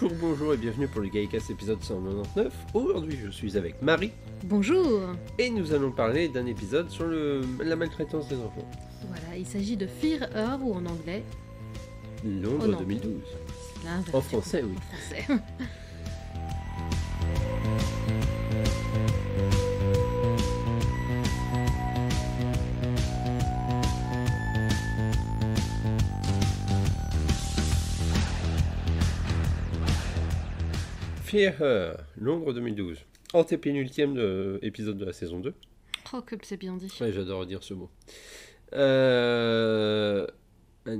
Bonjour et bienvenue pour le Gaïcast épisode 199. Aujourd'hui je suis avec Marie. Bonjour. Et nous allons parler d'un épisode sur la maltraitance des enfants. Voilà, il s'agit de Fear Her ou en anglais. Londres Oh non. 2012. C'est l'inverse, En du coup, français, oui. En français. Fear Her, Londres 2012. Antépénultième épisode de la saison 2. Oh, comme c'est bien dit. Ouais, j'adore dire ce mot. Un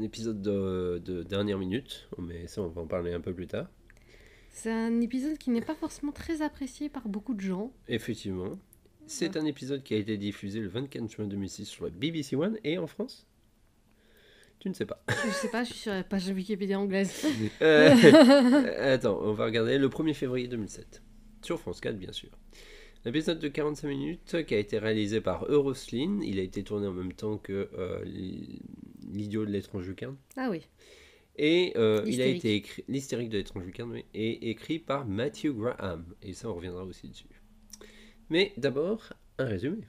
épisode de dernière minute, mais ça on va en parler un peu plus tard. C'est un épisode qui n'est pas forcément très apprécié par beaucoup de gens. Effectivement. C'est un épisode qui a été diffusé le 24 juin 2006 sur la BBC One et en France. Tu ne sais pas. Je sais pas, je suis sur la page Wikipédia anglaise. Attends, on va regarder le 1er février 2007. Sur France 4, bien sûr. Un épisode de 45 minutes qui a été réalisé par Eurosline. Il a été tourné en même temps que L'idiot de l'étrange lucarne. Ah oui. Et il a L'hystérique. été écrit, l'hystérique de l'étrange lucarne, oui, et écrit par Matthew Graham. Et ça, on reviendra aussi dessus. Mais d'abord, un résumé.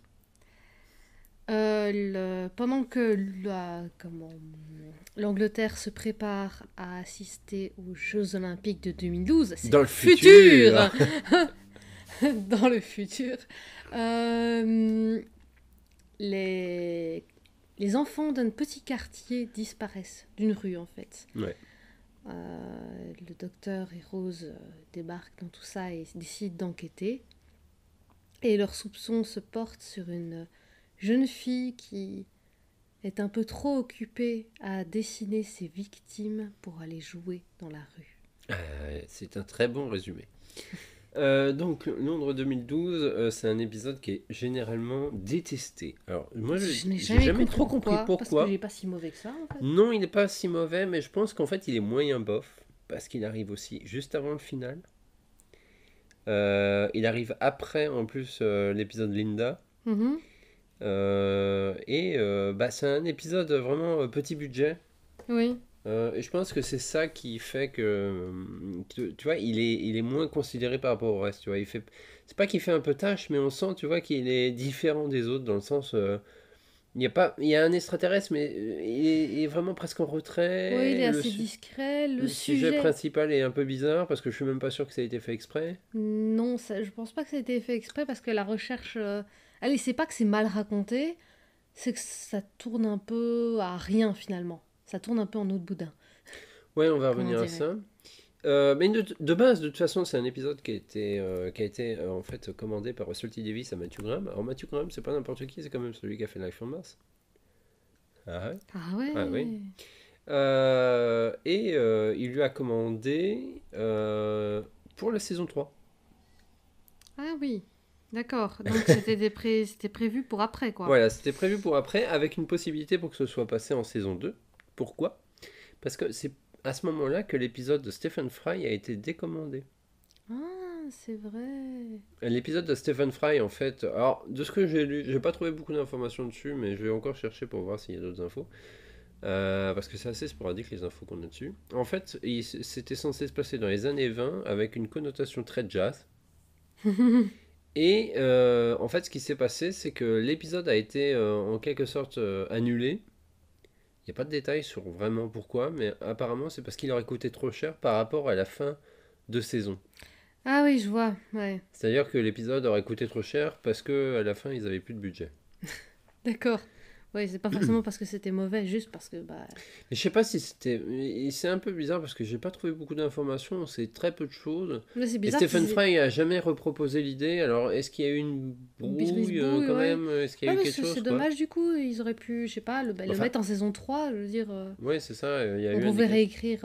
Pendant que l'Angleterre se prépare à assister aux Jeux Olympiques de 2012, c'est Dans le futur. Dans le futur, les enfants d'un petit quartier disparaissent, d'une rue en fait. Ouais. Le docteur et Rose débarquent dans tout ça et décident d'enquêter. Et leurs soupçons se portent sur une jeune fille qui est un peu trop occupée à dessiner ses victimes pour aller jouer dans la rue. C'est un très bon résumé. Donc, Londres 2012, c'est un épisode qui est généralement détesté. Alors, moi, Je n'ai j'ai jamais trop compris Parce pourquoi. qu'il n'est pas si mauvais que ça, en fait. Non, il n'est pas si mauvais, mais je pense qu'en fait, il est moyen bof, parce qu'il arrive aussi juste avant le final. Il arrive après, en plus, l'épisode Linda. Mhm. C'est un épisode vraiment petit budget. Oui. Et je pense que c'est ça qui fait que, tu vois, il est moins considéré par rapport au reste, tu vois. C'est pas qu'il fait un peu tâche, mais on sent, tu vois, qu'il est différent des autres dans le sens, il y a un extraterrestre, mais il est vraiment presque en retrait. Oui, il est Le assez su- discret. le Le sujet sujet... principal est un peu bizarre parce que je suis même pas sûr que ça a été fait exprès. Non, je pense pas que ça a été fait exprès parce que la recherche... Allez, c'est pas que c'est mal raconté, c'est que ça tourne un peu à rien finalement. Ça tourne un peu en eau de boudin. Ouais, on va Comment revenir à dirais-je. ça. Mais de base, de toute façon, c'est un épisode qui a été en fait commandé par Russell T. Davies à Matthew Graham. Alors Matthew Graham, c'est pas n'importe qui, c'est quand même celui qui a fait Life on Mars. Ah ouais. Ah ouais. Ah oui. Il lui a commandé pour la saison 3. Ah oui. D'accord. Donc c'était prévu pour après, quoi. Voilà, c'était prévu pour après, avec une possibilité pour que ce soit passé en saison 2. Pourquoi? Parce que c'est à ce moment-là que l'épisode de Stephen Fry a été décommandé. Ah, c'est vrai. L'épisode de Stephen Fry, en fait, alors de ce que j'ai lu, j'ai pas trouvé beaucoup d'informations dessus, mais je vais encore chercher pour voir s'il y a d'autres infos. Parce que c'est assez sporadique les infos qu'on a dessus. En fait, c'était censé se passer dans les années 20 avec une connotation très jazz. Et en fait, ce qui s'est passé, c'est que l'épisode a été en quelque sorte annulé. Il n'y a pas de détails sur vraiment pourquoi, mais apparemment c'est parce qu'il aurait coûté trop cher par rapport à la fin de saison. Ah oui, je vois. Ouais. C'est-à-dire que l'épisode aurait coûté trop cher parce que à la fin ils avaient plus de budget. D'accord. Ouais, c'est pas forcément parce que c'était mauvais, juste parce que Mais je sais pas si c'était. C'est un peu bizarre parce que j'ai pas trouvé beaucoup d'informations, on sait très peu de choses. là, c'est Et bizarre. Stephen qu'ils aient- Fry a jamais reproposé l'idée. Alors est-ce qu'il y a eu une brouille brisbouille, quand ouais. même? Est-ce qu'il y a Ouais, eu mais quelque chose c'est quoi? dommage du coup. Ils auraient pu, je sais pas, le Enfin, mettre en saison 3. Je veux dire, ouais, c'est ça. Il y a on eu pouvait des- réécrire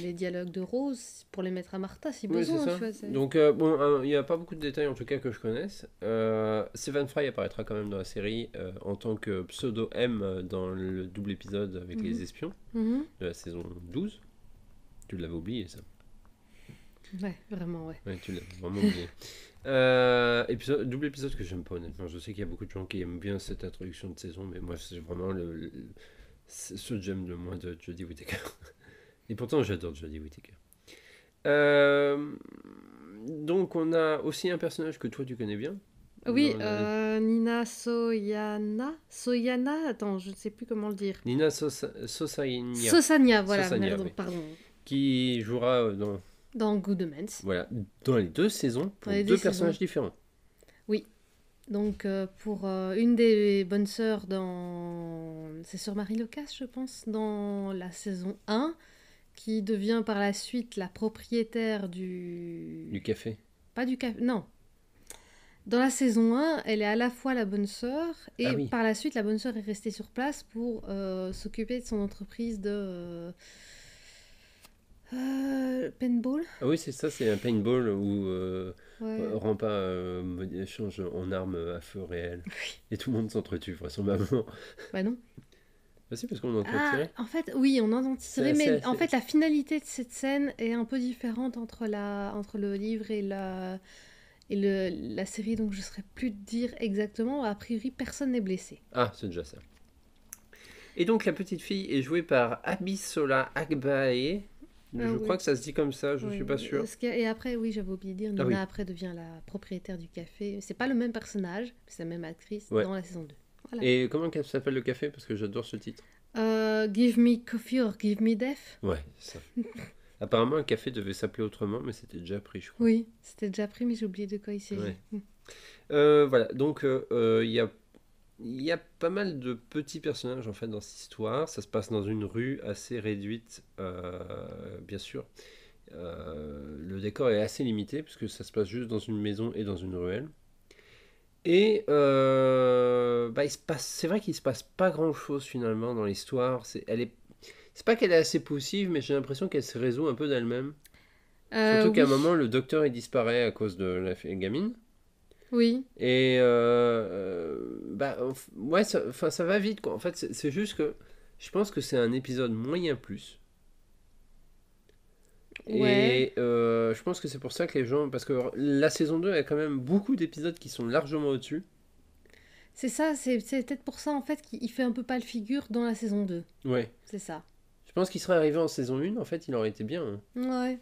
les dialogues de Rose pour les mettre à Martha si Oui, c'est besoin. ça. Tu vois, c'est- Donc, bon, il n'y a pas beaucoup de détails en tout cas que je connaisse. Stephen Fry apparaîtra quand même dans la série en tant que pseudo M dans le double épisode avec Mhm. les espions Mhm. de la saison 12. Tu l'avais oublié ça. Ouais, vraiment, ouais. Ouais, tu l'as vraiment oublié. Double épisode que j'aime pas honnêtement. Je sais qu'il y a beaucoup de gens qui aiment bien cette introduction de saison, mais moi c'est vraiment c'est ce que j'aime le moins de Jodie Whittaker. Et pourtant j'adore Jodie Whittaker. Euh, donc, on a aussi un personnage que toi tu connais bien. Oui, Dans la- Nina Soyana. Soyana, attends, je ne sais plus comment le dire. Nina Sosania. Sosania, voilà, Sosania, pardon, oui. pardon. Qui jouera Dans Good Omens, voilà, dans les 2 saisons dans pour les deux deux saisons. personnages différents. Oui, donc pour une des bonnes sœurs dans... C'est sur Marie Locas, je pense, dans la saison 1, qui devient par la suite la propriétaire du... Du café. Pas du café, non. Dans la saison 1, elle est à la fois la bonne sœur Ah et oui. par la suite, la bonne sœur est restée sur place pour s'occuper de son entreprise de paintball. Ah oui, c'est ça, c'est un paintball où Ouais. rend pas change en arme à feu réel. Et tout le monde s'entretue, vraisemblablement. Bah non. Bah si, parce qu'on entend Ah, tirer. en fait, oui, on entend C'est tirer, mais en assez... fait, la finalité de cette scène est un peu différente entre le livre et la série, donc je ne saurais plus te dire exactement. A priori, personne n'est blessé. Ah, c'est déjà ça. Et donc la petite fille est jouée par Abisola Agbae. Ah Je crois oui. que ça se dit comme ça, je suis Oui. pas sûr. Et après, oui, j'avais oublié de dire, Ah Nina oui, après devient la propriétaire du café. C'est pas le même personnage, mais c'est la même actrice ouais. dans la saison 2. Voilà. Et comment qu'elle s'appelle le café? Parce que j'adore ce titre. Give me coffee or give me death. Ouais, c'est ça. Apparemment, un café devait s'appeler autrement, mais c'était déjà pris, je crois. Oui, c'était déjà pris, mais j'ai oublié de quoi il s'agit. Ouais. Voilà, donc il y a pas mal de petits personnages en fait dans cette histoire. Ça se passe dans une rue assez réduite, bien sûr. Le décor est assez limité puisque ça se passe juste dans une maison et dans une ruelle. Et bah, c'est vrai qu'il se passe pas grand chose finalement dans l'histoire. C'est pas qu'elle est assez poussive, mais j'ai l'impression qu'elle se résout un peu d'elle-même. Surtout qu'à un Oui, moment, le docteur il disparaît à cause de la gamine. oui. Et bah, ouais, ça va vite quoi. En fait, c'est juste que je pense que c'est un épisode moyen plus. Ouais, Et je pense que c'est pour ça que les gens. Parce que la saison 2 a quand même beaucoup d'épisodes qui sont largement au-dessus. c'est ça, c'est peut-être pour ça en fait qu'il fait un peu pas le figure dans la saison 2. Ouais. C'est ça. Je pense qu'il serait arrivé en saison 1, en fait, il aurait été bien, hein. Ouais.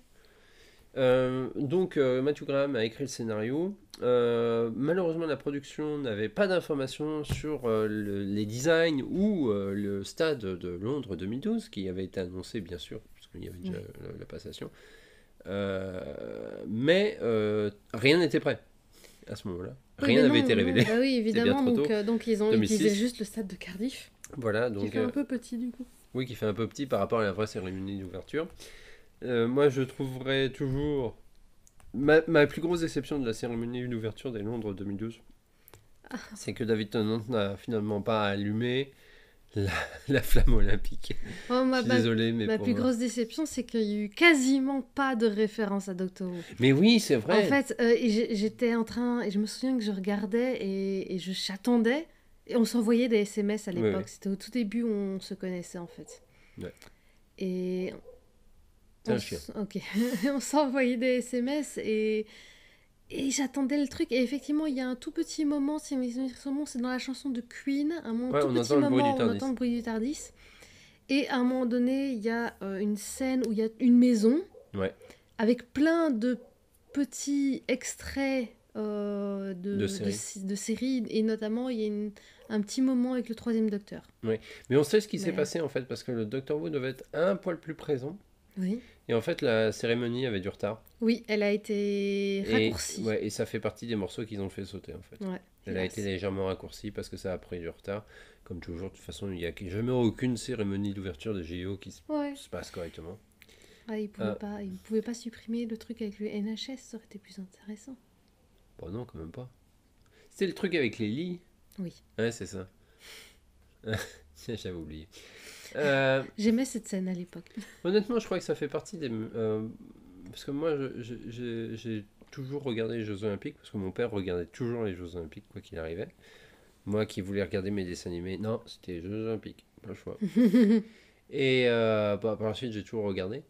Donc, Matthew Graham a écrit le scénario. Malheureusement, la production n'avait pas d'informations sur les designs ou le stade de Londres 2012, qui avait été annoncé, bien sûr, parce qu'il y avait déjà Ouais. la passation. Mais rien n'était prêt à ce moment-là. Oui, Rien mais n'avait non, été non, révélé. bah oui, C'était bien évidemment. trop tôt. Donc ils ont utilisé 2006. juste le stade de Cardiff, Voilà, qui donc fait un peu petit du coup. oui, qui fait un peu petit par rapport à la vraie cérémonie d'ouverture. Moi, je trouverais toujours ma plus grosse déception de la cérémonie d'ouverture des Londres 2012, c'est que David Tennant n'a finalement pas allumé la, la flamme olympique. Oh, Je ma, suis ma, désolé, mais ma pour plus moi. grosse déception, c'est qu'il y a eu quasiment pas de référence à Doctor Who. Mais oui, c'est En vrai. fait, j'étais en train, et je me souviens que je regardais et je j'attendais, et on s'envoyait des SMS à Oui, oui. l'époque. C'était au tout début où on se connaissait en fait. Ouais. Et C'est un chien. ok, on s'envoyait des SMS et j'attendais le truc. Et effectivement, il y a un tout petit moment, c'est dans la chanson de Queen, un Ouais, tout on petit entend le bruit du moment où on Tardis. entend le bruit du Tardis. Et à un moment donné, il y a une scène où il y a une maison Ouais, avec plein de petits extraits de série. de séries. Et notamment, il y a un petit moment avec le troisième docteur. Ouais. Mais on sait ce qui s'est Mais, passé en fait, parce que le Doctor Who devait être un poil plus présent. oui. Et en fait, la cérémonie avait du retard. Oui, elle a été Et, raccourcie. ouais, et ça fait partie des morceaux qu'ils ont fait sauter en fait. Ouais, Elle a hélas. été légèrement raccourcie parce que ça a pris du retard. Comme toujours, de toute façon, il n'y a jamais aucune cérémonie d'ouverture de JO qui Ouais. se passe correctement. Ah, Euh, ils pouvaient pas supprimer le truc avec le NHS, ça aurait été plus intéressant. Bon, non, quand même pas. C'était le truc avec les lits. Oui. Ouais, c'est ça. J'avais oublié. Euh, J'aimais cette scène à l'époque. Honnêtement, je crois que ça fait partie des. Parce que moi, j'ai toujours regardé les Jeux Olympiques, parce que mon père regardait toujours les Jeux Olympiques, quoi qu'il arrivait. Moi qui voulais regarder mes dessins animés, non, c'était les Jeux Olympiques, pas le choix. Et bah, par la suite, j'ai toujours regardé.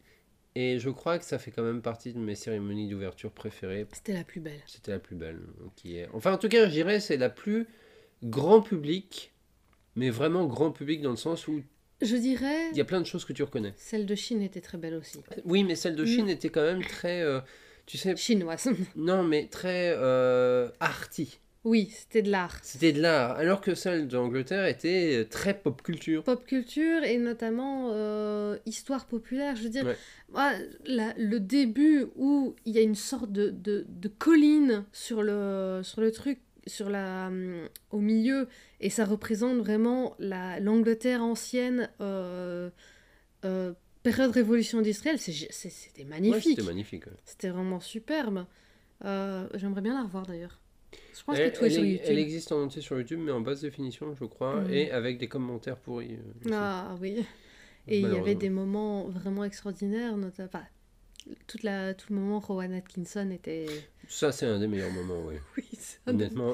Et je crois que ça fait quand même partie de mes cérémonies d'ouverture préférées. C'était la plus belle. C'était la plus belle. Qui est... Enfin, en tout cas, je dirais c'est la plus grand public, mais vraiment grand public dans le sens où Je dirais, Il y a plein de choses que tu reconnais. celle de Chine était très belle aussi. Oui, mais celle de Chine était quand même très, tu sais, Chinoise. non, mais très arty. Oui, c'était de l'art. C'était de l'art, alors que celle d'Angleterre était très pop culture. Pop culture et notamment histoire populaire. Je veux dire, Ouais. moi, le début où il y a une sorte de colline sur le truc, au milieu, et ça représente vraiment l'Angleterre ancienne, période révolution industrielle, c'était Ouais, magnifique. c'était magnifique. Ouais. C'était vraiment superbe. J'aimerais bien la revoir d'ailleurs. Je pense Elle, que tout est sur elle YouTube. existe en entier sur YouTube, mais en basse définition, je crois, Mhm. et avec des commentaires pourris. Aussi. Ah oui. Et il y avait Malheureusement. des moments vraiment extraordinaires, notamment. Enfin, tout le moment Rowan Atkinson était. Ça, c'est un des meilleurs moments, oui. Oui, c'est un des- Honnêtement,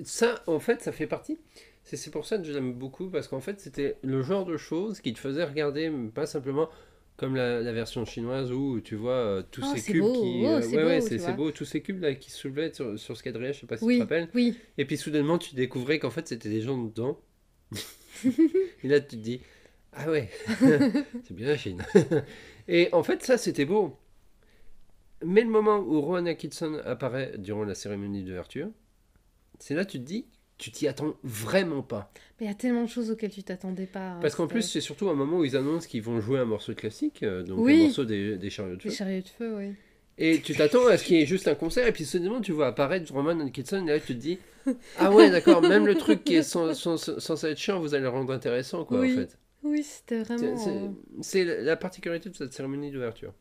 ça, en fait, ça fait partie. C'est pour ça que je l'aime beaucoup, parce qu'en fait, c'était le genre de choses qui te faisait regarder, pas simplement comme la version chinoise où tu vois tous Oh, ces c'est cubes beau, qui. oh, c'est Ouais, beau, c'est tu vois. beau, tous ces cubes là qui se soulevaient sur ce quadrillage, je sais pas si tu te Oui, rappelles. oui. Et puis soudainement, tu découvrais qu'en fait, c'était des gens dedans. Et là, tu te dis, ah ouais, c'est bien la Chine. Et en fait, ça, c'était beau. Mais le moment où Rowan Atkinson apparaît durant la cérémonie d'ouverture, c'est là que tu te dis, tu t'y attends vraiment pas. Mais il y a tellement de choses auxquelles tu t'attendais pas. Hein, Parce qu'en c'était- plus, c'est surtout un moment où ils annoncent qu'ils vont jouer un morceau de classique, donc un Oui. morceau des chariots de Les feu. chariots de feu, oui. Et tu t'attends à ce qu'il y ait juste un concert, et puis soudainement, tu vois apparaître Rowan Atkinson, et là, tu te dis, ah ouais, d'accord, même le truc qui est censé être chiant, vous allez le rendre intéressant, quoi, Oui. en fait. Oui, c'était C'est- vraiment. C'est la particularité de cette cérémonie d'ouverture.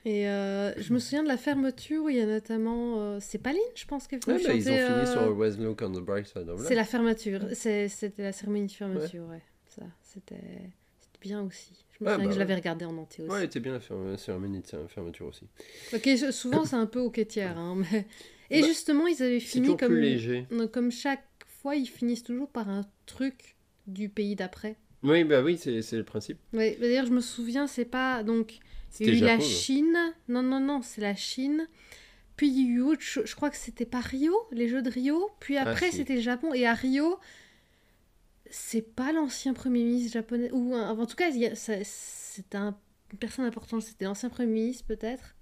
Et je me souviens de la fermeture où il y a notamment. C'est Paline, je pense, qui est venue Ouais, bah, ils ont chanter. fini sur West Look on the Bright Side of C'est Life. la fermeture. C'était la cérémonie de fermeture, ouais. Ça, c'était bien aussi. Je me Ouais, souviens bah que je l'avais ouais. regardé en entier aussi. Ouais, elle était bien la cérémonie de fermeture aussi. Ok, souvent c'est un peu au quêtière, hein, mais... Et Bah, justement, ils avaient C'est fini toujours plus comme... léger. Comme chaque fois, ils finissent toujours par un truc du pays d'après. Oui, bah oui, c'est le principe. Ouais, bah d'ailleurs, je me souviens, c'est pas... Donc, il y C'était a eu la Japon. Chine. Non, c'est la Chine. Puis il y a eu autre je crois que c'était pas Rio, les Jeux de Rio. Puis Ah, après, si. c'était le Japon. Et à Rio, c'est pas l'ancien Premier ministre japonais. Ou en tout cas, c'est une personne importante. C'était l'ancien Premier ministre, peut-être,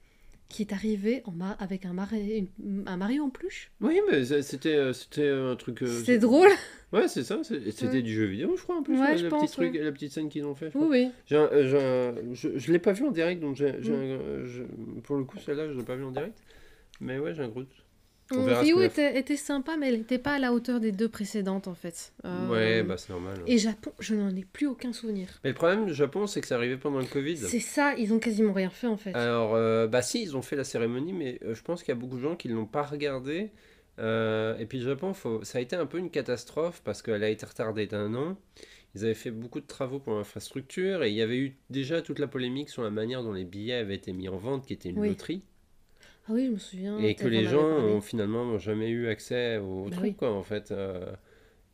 qui est arrivé avec un mari en peluche. Oui, mais c'était un truc. C'est drôle. Ouais, c'est ça. C'était Ouais. du jeu vidéo, je crois, en plus. Ouais, le je petit pense, truc, ouais. la petite scène qu'ils ont fait, je Oui, crois. oui. Je l'ai pas vu en direct, donc pour le coup, celle-là, je l'ai pas vu en direct. Mais ouais, j'ai un gros doute. On verra ce Rio que la- était sympa, mais elle n'était pas à la hauteur des deux précédentes, en fait. Ouais, bah c'est normal. Et Japon, je n'en ai plus aucun souvenir. Mais le problème du Japon, c'est que c'est arrivé pendant le Covid. C'est ça, ils ont quasiment rien fait, en fait. Alors, bah si, ils ont fait la cérémonie, mais je pense qu'il y a beaucoup de gens qui ne l'ont pas regardé. Et puis le Japon, ça a été un peu une catastrophe parce qu'elle a été retardée d'un an. Ils avaient fait beaucoup de travaux pour l'infrastructure et il y avait eu déjà toute la polémique sur la manière dont les billets avaient été mis en vente, qui était une Oui. loterie. Ah oui, je me souviens. Et que peut-être les on en gens avait parlé. ont finalement jamais eu accès au Bah truc, oui. quoi, en fait.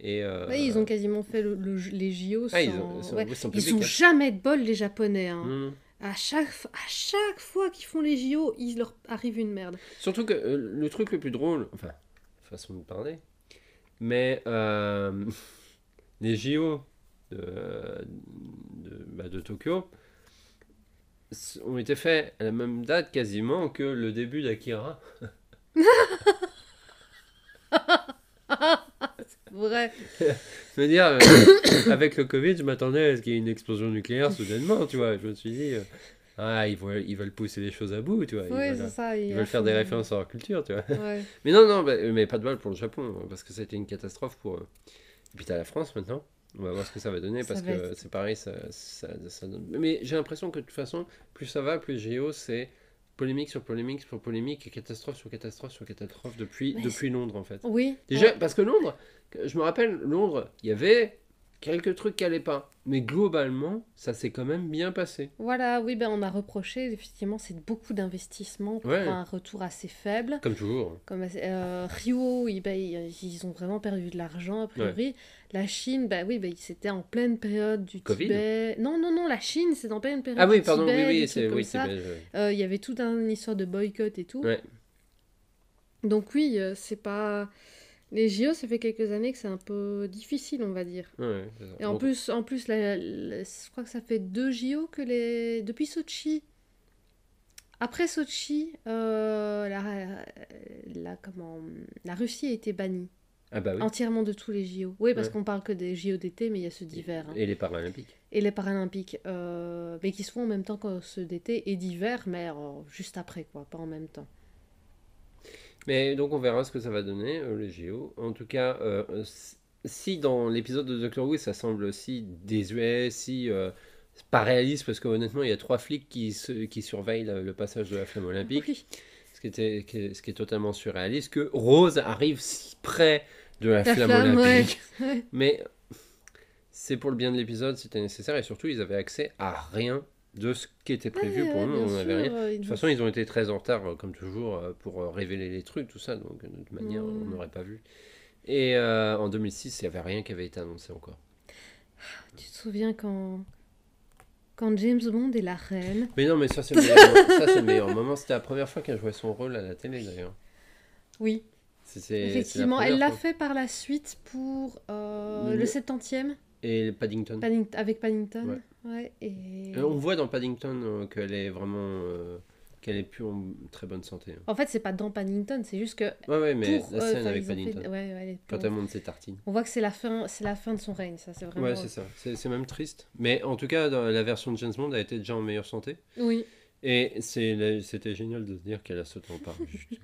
Ouais, ils ont quasiment fait les JO sans... Ah, ils ont ouais. oui, sans Ils public, ont hein. jamais de bol, les Japonais. Hein. Non, non. À chaque fois qu'ils font les JO, il leur arrive une merde. Surtout que le truc le plus drôle, enfin, façon de parler, mais les JO de Tokyo ont été faits à la même date quasiment que le début d'Akira. Vrai. Je veux dire, avec le Covid, je m'attendais à ce qu'il y ait une explosion nucléaire soudainement, tu vois. Je me suis dit, ils veulent pousser les choses à bout, tu vois. Oui, c'est ça. Ils veulent faire des références à leur culture, tu vois. Ouais. Mais non, mais pas de balle pour le Japon, parce que ça a été une catastrophe pour eux. Et puis t'as la France maintenant. On va voir ce que ça va donner, Ça parce va que être- c'est pareil, ça donne. Mais j'ai l'impression que de toute façon, plus ça va, plus JO, c'est polémique sur polémique sur polémique, et catastrophe sur catastrophe sur catastrophe depuis Mais Londres, en fait. Oui. Déjà, parce que Londres, je me rappelle, Londres, il y avait quelques trucs qui allaient pas. Mais globalement, ça s'est quand même bien passé. Voilà, oui, ben on a reproché, effectivement, c'est beaucoup d'investissement pour Ouais. un retour assez faible. Comme toujours. Comme Rio, ils ont vraiment perdu de l'argent, a priori. La Chine, bah oui, c'était en pleine période du Covid. Tibet. Non, la Chine, c'est en pleine période Ah oui, du pardon, Tibet, des oui, trucs c'est comme oui, ça. belge. Il y avait toute une histoire de boycott et tout. Ouais. Donc oui, c'est pas... Les JO, ça fait quelques années que c'est un peu difficile, on va dire. Ouais, c'est ça. Et Donc, en plus je crois que ça fait 2 JO que les... Depuis Sochi. Après Sochi, comment... la Russie a été bannie. ah bah oui. Entièrement de tous les JO. Oui, parce Ouais. qu'on parle que des JO d'été, mais il y a ceux Et, d'hiver, hein. et les Paralympiques. Et les Paralympiques, mais qui se font en même temps que ceux d'été et d'hiver, mais juste après, quoi, pas en même temps. Mais donc on verra ce que ça va donner, les JO. En tout cas, si dans l'épisode de Doctor Who ça semble si désuet, si pas réaliste, parce qu'honnêtement il y a 3 flics qui surveillent le passage de la flamme olympique, Oui, ce qui est totalement surréaliste, que Rose arrive si près de la la flamme flamme, ouais. olympique. Mais c'est pour le bien de l'épisode, c'était nécessaire, et surtout ils avaient accès à rien de ce qui était prévu. Pour Ouais, nous, bien on sûr. n'avait rien. De toute façon, ils ont été très en retard, comme toujours, pour révéler les trucs, tout ça. Donc, de toute manière, on n'aurait pas vu. Et en 2006, il n'y avait rien qui avait été annoncé encore. Tu te souviens quand James Bond est la reine? Mais non, mais ça, c'est le meilleur, ça, c'est le meilleur moment. C'était la première fois qu'elle jouait son rôle à la télé, d'ailleurs. Oui, C'est la effectivement. première Elle l'a fois. fait par la suite pour le Le- 70e Et Paddington. Avec Paddington. Ouais. Ouais, et... On voit dans Paddington qu'elle est vraiment. Qu'elle est plus en très bonne santé. En fait, c'est pas dans Paddington, c'est juste que Ouais, ouais, mais pour... la scène enfin, avec ils ont fait... Paddington. Ouais, Quand elle monte ses tartines. on voit que c'est la fin de son règne, ça, c'est vraiment... Ouais, c'est ça. C'est même triste. Mais en tout cas, dans la version de James Bond a été déjà en meilleure santé. Oui. Et c'était génial de se dire qu'elle a sauté en parachute.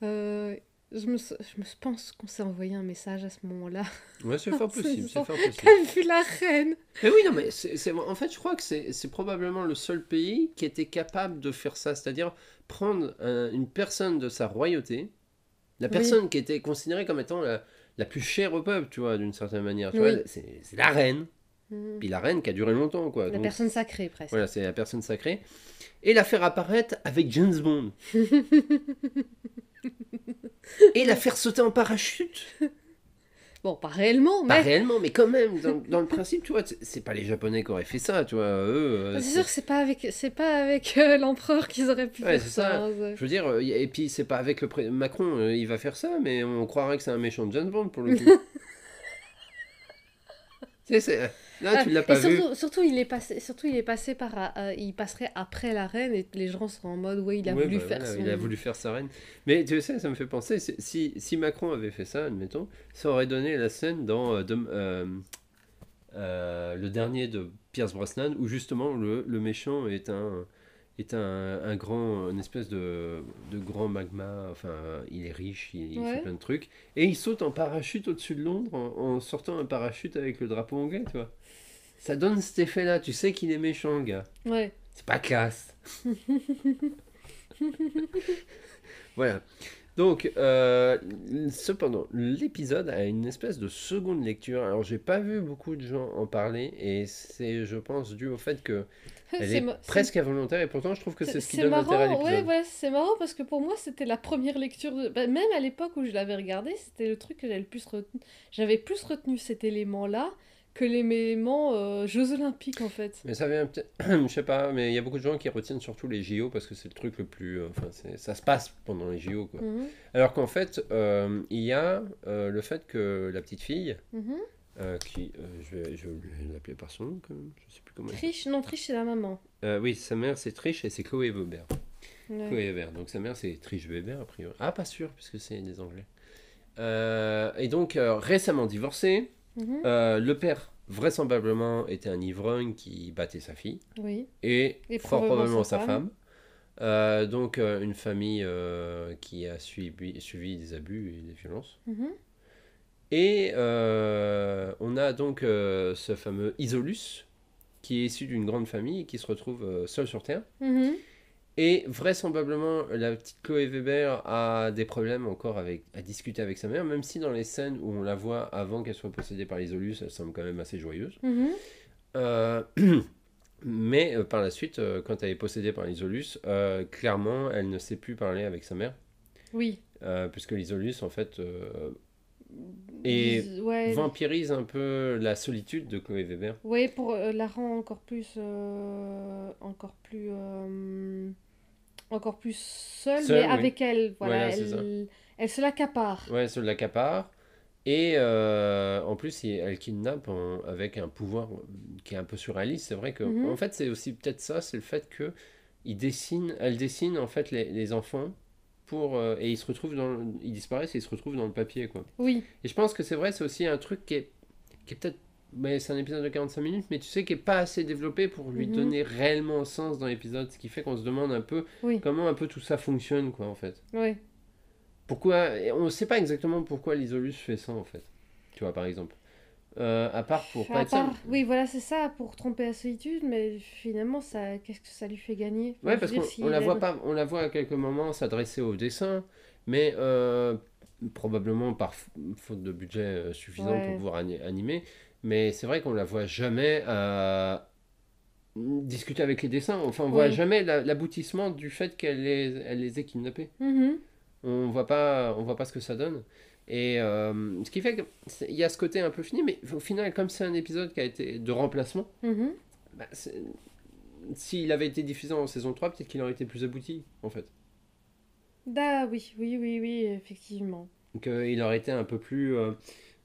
Euh, je me pense qu'on s'est envoyé un message à ce moment-là. Ouais, c'est fort possible, c'est Quand fort possible. elle fut la reine. Mais oui, non, mais en fait, je crois que c'est probablement le seul pays qui était capable de faire ça. C'est-à-dire prendre une personne de sa royauté, la Oui. personne qui était considérée comme étant la plus chère au peuple, tu vois, d'une certaine manière. Tu Oui. vois, c'est la reine. Mm. Puis la reine qui a duré longtemps, quoi. La Donc, personne sacrée, presque. voilà, c'est la personne sacrée. Et la faire apparaître avec James Bond. Et la faire sauter en parachute. Bon, pas réellement, Pas mais... réellement, mais quand même, dans le principe, tu vois, c'est pas les Japonais qui auraient fait ça, tu vois. Eux, C'est sûr que c'est pas avec l'empereur qu'ils auraient pu Ouais, faire c'est ça. ça. Hein, Je veux dire, et puis c'est pas avec Macron, il va faire ça, mais on croirait que c'est un méchant de James Bond pour le coup. Tu sais, là, tu l'as Et pas vu. surtout, il est passé par... il passerait après la reine et les gens seront en mode, ouais, il a Ouais, voulu bah, faire voilà, son... il a voulu faire sa reine. Mais tu sais, ça me fait penser, si Macron avait fait ça, admettons, ça aurait donné la scène dans le dernier de Pierce Brosnan, où justement le méchant est un grand, une espèce de grand magma, enfin, il est riche, il fait Ouais. plein de trucs, et il saute en parachute au-dessus de Londres en sortant un parachute avec le drapeau anglais, tu vois. Ça donne cet effet-là, tu sais qu'il est méchant, le gars. Ouais. C'est pas classe. Voilà. Donc, cependant, l'épisode a une espèce de seconde lecture. Alors, j'ai pas vu beaucoup de gens en parler, et c'est, je pense, dû au fait que elle est ma- presque involontaire, et pourtant, je trouve que c'est ce qui donne marrant, l'intérêt à ouais, l'épisode. ouais, c'est marrant parce que pour moi c'était la première lecture de... bah, même à l'époque où je l'avais regardé, c'était le truc que j'avais le plus retenu. J'avais plus retenu cet élément-là que l'élément Jeux Olympiques en fait. Mais ça vient peut-être, je sais pas, mais il y a beaucoup de gens qui retiennent surtout les JO parce que c'est le truc le plus, enfin, ça se passe pendant les JO, quoi. Mhm, Alors qu'en fait, il y a le fait que la petite fille, mhm. qui, je vais l'appeler par son nom, quand même, je sais plus comment elle s'appelle. Triche, non, Triche c'est la maman. Oui, sa mère c'est Trish et c'est Chloé Weber. Ouais. Chloé Weber, donc sa mère c'est Trish Weber a priori. Ah, pas sûr, puisque c'est des Anglais. Et donc, récemment divorcé, Mhm, le père vraisemblablement était un ivrogne qui battait sa fille oui. et Et fort probablement probablement sa sa femme. femme. Donc, une famille qui a suivi des abus et des violences. Mhm, Et on a donc ce fameux Isolus, qui est issu d'une grande famille et qui se retrouve seul sur Terre. mhm. Et vraisemblablement, la petite Chloé Weber a des problèmes encore à discuter avec sa mère, même si dans les scènes où on la voit avant qu'elle soit possédée par l'Isolus, elle semble quand même assez joyeuse. Mhm. Euh, mais par la suite, quand elle est possédée par l'Isolus, clairement, elle ne sait plus parler avec sa mère, Oui. puisque l'Isolus, en fait, et Ouais, vampirise un peu la solitude de Chloé Weber. ouais, pour la rend encore plus encore plus seul, mais Seul, oui. avec elle. Voilà, Voilà, c'est ça. elle se l'accapare. Ouais, elle se l'accapare. Et en plus, elle kidnappe avec un pouvoir qui est un peu surréaliste. C'est vrai que, en Mhm. fait, c'est aussi peut-être ça, c'est le fait que elle dessine en fait les enfants et ils se retrouvent ils disparaissent et ils se retrouvent dans le papier, quoi. Oui. Et je pense que c'est vrai, c'est aussi un truc qui est peut-être, mais c'est un épisode de 45 minutes, mais tu sais, qui est pas assez développé pour lui Mhm. donner réellement sens dans l'épisode, ce qui fait qu'on se demande un peu Oui. comment un peu tout ça fonctionne, quoi, en fait. Oui. Pourquoi, et on ne sait pas exactement pourquoi l'Isolus fait ça, en fait. Tu vois, par exemple. À part pour pas À être seul. part, oui, voilà, c'est ça, pour tromper la solitude, mais finalement, qu'est-ce que ça lui fait gagner? Enfin, Ouais, je veux parce dire, qu'on la s'il voit aide. pas, on la voit à quelques moments s'adresser au dessin, mais probablement par faute de budget suffisant pour Ouais, pouvoir animer. Mais c'est vrai qu'on la voit jamais discuter avec les dessins. Enfin, on voit oui. jamais l'aboutissement du fait elle les ait kidnappés. Mhm. On voit pas ce que ça donne. Et ce qui fait qu'il y a ce côté un peu fini, mais au final, comme c'est un épisode qui a été de remplacement, Mhm. bah, s'il avait été diffusé en saison 3 peut-être qu'il aurait été plus abouti, en fait. Ah oui, oui, oui, oui, effectivement. Donc il aurait été un peu plus.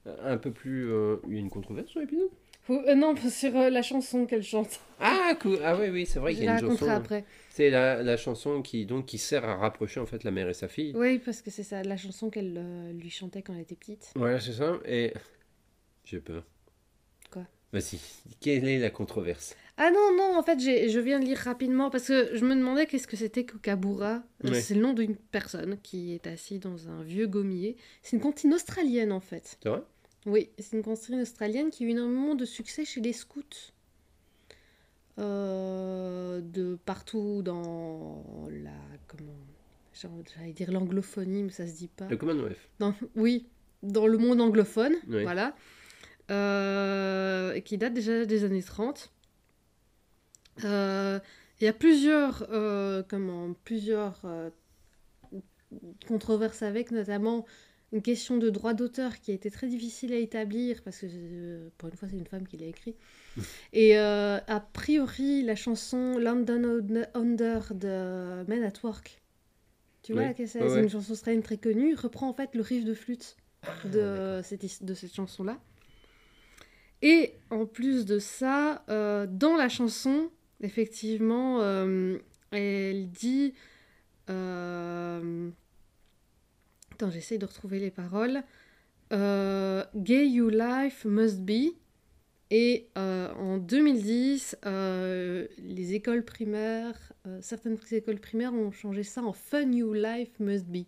Il y a une controverse sur l'épisode. Non, sur la chanson qu'elle chante. Ah, cool. Ah oui, oui, c'est vrai Je qu'il y a la une raconterai chanson. après. C'est la chanson qui sert à rapprocher en fait la mère et sa fille. Oui, parce que c'est ça, la chanson qu'elle lui chantait quand elle était petite. Voilà, c'est ça. Et j'ai peur. Quoi? Vas-y, quelle est la controverse? Ah non, non, en fait, je viens de lire rapidement parce que je me demandais qu'est-ce que c'était que Kabura. Ouais, C'est le nom d'une personne qui est assise dans un vieux gommier. C'est une cantine australienne en fait. c'est vrai? Oui, c'est une cantine australienne qui a eu énormément de succès chez les scouts. De partout dans la... Comment... J'allais dire l'anglophonie, mais ça se dit pas. Le Commonwealth. Oui, dans le monde anglophone, Oui. voilà. Et qui date déjà des années 30. Il y a plusieurs controverses avec, notamment une question de droit d'auteur qui a été très difficile à établir parce que pour une fois c'est une femme qui l'a écrit. Et a priori la chanson London Under de Men at Work, tu vois Oui. laquelle c'est? Ouais, C'est une ouais. chanson australienne très connue, reprend en fait le riff de flûte D'accord. de cette chanson-là. Et en plus de ça, dans la chanson, effectivement, elle dit... Attends, j'essaye de retrouver les paroles. Gay You Life Must Be. Et en 2010, les écoles primaires, certaines écoles primaires ont changé ça en Fun You Life Must Be.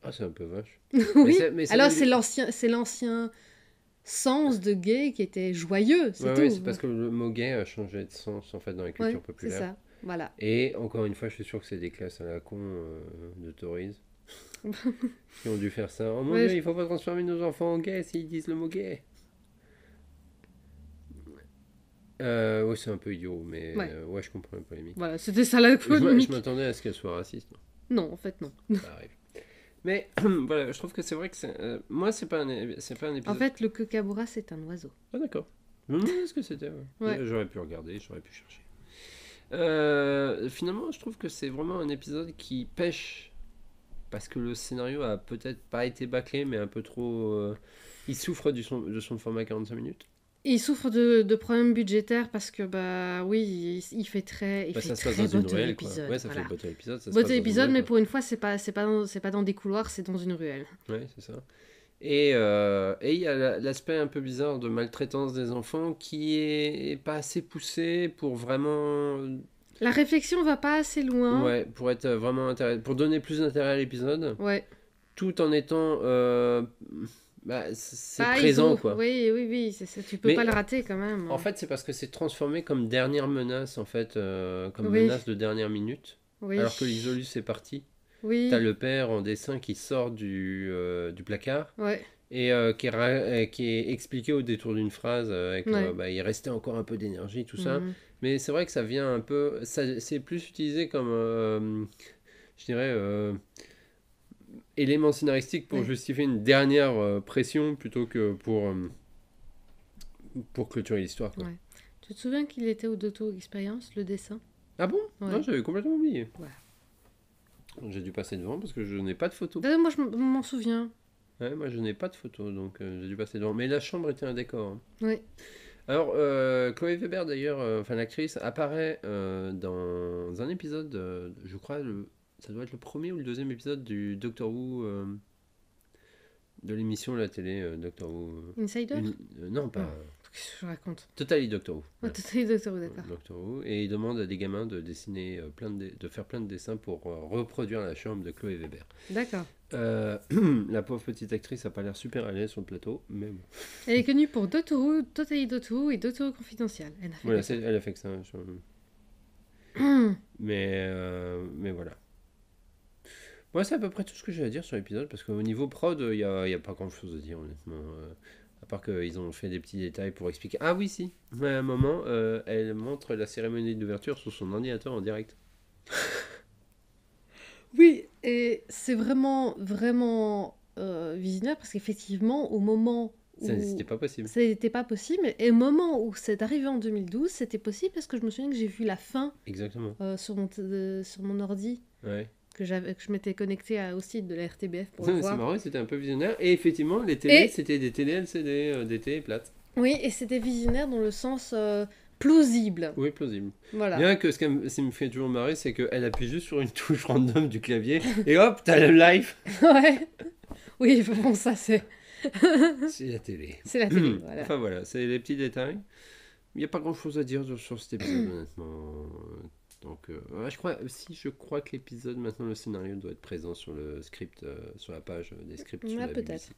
Ah, c'est un peu vache. Oui, Mais ça alors vient du. c'est l'ancien sens de gay qui était joyeux, c'est Ouais, ouais, tout. c'est parce que le mot gay a changé de sens en fait dans la Ouais, culture c'est populaire. ça, voilà. Et encore une fois, je suis sûr que c'est des classes à la con de Tories qui ont dû faire ça. Oh mon Ouais, dieu, il faut pas transformer nos enfants en gays s'ils disent le mot gay. Oui, c'est un peu idiot, mais ouais, ouais, je comprends la polémique. voilà, c'était ça la Je polémique. m'attendais à ce qu'elle soit raciste. Non, en fait, non. Ça arrive. Mais voilà, je trouve que c'est vrai que moi, c'est pas un En épisode. fait, le kookaburra, c'est un oiseau. Ah, d'accord. Je me demandais ce que c'était. Ouais. Ouais. J'aurais pu regarder, j'aurais pu chercher. Finalement, je trouve que c'est vraiment un épisode qui pêche parce que le scénario a peut-être pas été bâclé, mais un peu trop. Il souffre de son format 45 minutes. Et il souffre de problèmes budgétaires parce que, bah oui, il Bah, fait ça se passe très dans une bottle ruelle, quoi. épisode. Ouais, ça fait Voilà. bottle épisode, ça se passe Bottle dans une épisode, ruelle, mais quoi. pour une fois, c'est pas dans des couloirs, c'est dans une ruelle. Ouais, c'est ça. Et il y a l'aspect un peu bizarre de maltraitance des enfants qui est pas assez poussé pour vraiment. La réflexion va pas assez loin. Ouais, pour être vraiment pour donner plus d'intérêt à l'épisode, Ouais. tout en étant. Bah, c'est Ah, présent, quoi. Oui, oui, oui, c'est ça. Tu peux Mais pas le rater quand même. en fait, c'est parce que c'est transformé comme dernière menace, en fait, comme Oui, menace de dernière minute. oui, Alors que l'Isolus est parti. T'as oui, le père en dessin qui sort du placard ouais, et qui est expliqué au détour d'une phrase avec ouais. bah, il restait encore un peu d'énergie, tout ça. Mhm. Mais c'est vrai que ça vient un peu. C'est plus utilisé comme, je dirais, élément scénaristique pour Ouais. justifier une dernière pression plutôt que pour clôturer l'histoire, quoi. Ouais. Tu te souviens qu'il était au Doto Experience, le dessin? Ah bon? Non, Ouais. j'avais complètement oublié. Voilà. J'ai dû passer devant parce que je n'ai pas de photo. Moi, je m'en souviens. Ouais, moi, je n'ai pas de photo, donc j'ai dû passer devant. Mais la chambre était un décor, hein. Oui. Alors, Chloé Weber, d'ailleurs, enfin l'actrice, apparaît dans un épisode, je crois, ça doit être le premier ou le deuxième épisode du Doctor Who, de l'émission à la télé, Doctor Who. Insider? Non, pas. Qu'est-ce que je raconte? Totally Doctor Who. Ouais, Voilà. Totally Doctor Who, d'accord. Doctor Who. Et il demande à des gamins de dessiner de faire plein de dessins pour reproduire la chambre de Chloé Weber. D'accord. La pauvre petite actrice a pas l'air super à l'aise sur le plateau, mais bon. Elle est connue pour Doctor Who, Totally Doctor Who et Doctor Who Confidential. Elle a fait Voilà, que ça. elle a fait que ça. Mais voilà. Moi, c'est à peu près tout ce que j'ai à dire sur l'épisode, parce qu'au niveau prod, il n'y a pas grand-chose à dire, honnêtement. À part qu'ils ont fait des petits détails pour expliquer. Ah oui, si. À un moment, elle montre la cérémonie d'ouverture sur son ordinateur en direct. Oui, et c'est vraiment, vraiment visionnaire parce qu'effectivement, au moment où. C'était pas possible. C'était pas possible, et au moment où c'est arrivé en 2012, c'était possible parce que je me souviens que j'ai vu la fin Exactement. sur mon ordi, Ouais. que je m'étais connectée au site de la RTBF pour C'est le voir. marrant, c'était un peu visionnaire. Et effectivement, les télés, c'était des télés LCD, des télés plates. Oui, et c'était visionnaire dans le sens plausible. Oui, plausible. Voilà. Bien que ce qui me fait toujours marrer, c'est qu'elle appuie juste sur une touche random du clavier et hop, t'as le live. Ouais. Oui, bon, ça c'est. C'est la télé. C'est la télé, voilà. Enfin voilà, c'est les petits détails. Il n'y a pas grand chose à dire sur cet épisode, honnêtement. Donc, je crois que l'épisode, maintenant, le scénario doit être présent sur le script, sur la page des scripts sur la peut-être. BBC.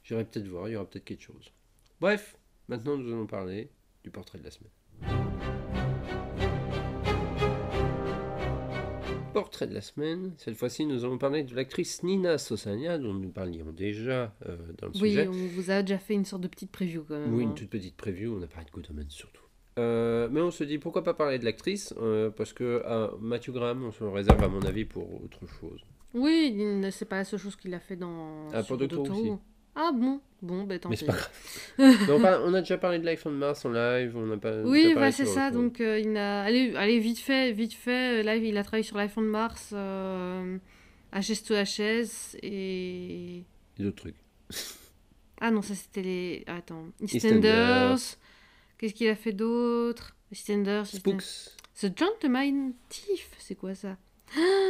J'irai peut-être voir, il y aura peut-être quelque chose. Bref, maintenant nous allons parler du portrait de la semaine. Portrait de la semaine, cette fois-ci nous allons parler de l'actrice Nina Sosania, dont nous parlions déjà dans le sujet. Oui, on vous a déjà fait une sorte de petite preview quand même. Oui, une toute petite preview, on a parlé de Good Omens surtout. Mais on se dit pourquoi pas parler de l'actrice, parce que Matthew Graham, on se le réserve à mon avis pour autre chose. Oui, c'est pas la seule chose qu'il a fait dans. Pour Doctor Who aussi. Ah bon, tant Mais pis. c'est pas grave. Donc, on a déjà parlé de Life on Mars en live, on n'a pas. Oui, bah, c'est ça. Donc il a, allez vite fait. Live, il a travaillé sur Life on Mars, HS2HS et d'autres trucs. Ah non, ça c'était les. Attends, EastEnders. Qu'est-ce qu'il a fait d'autre? EastEnders. Spooks. The Gentleman Thief, c'est quoi ça?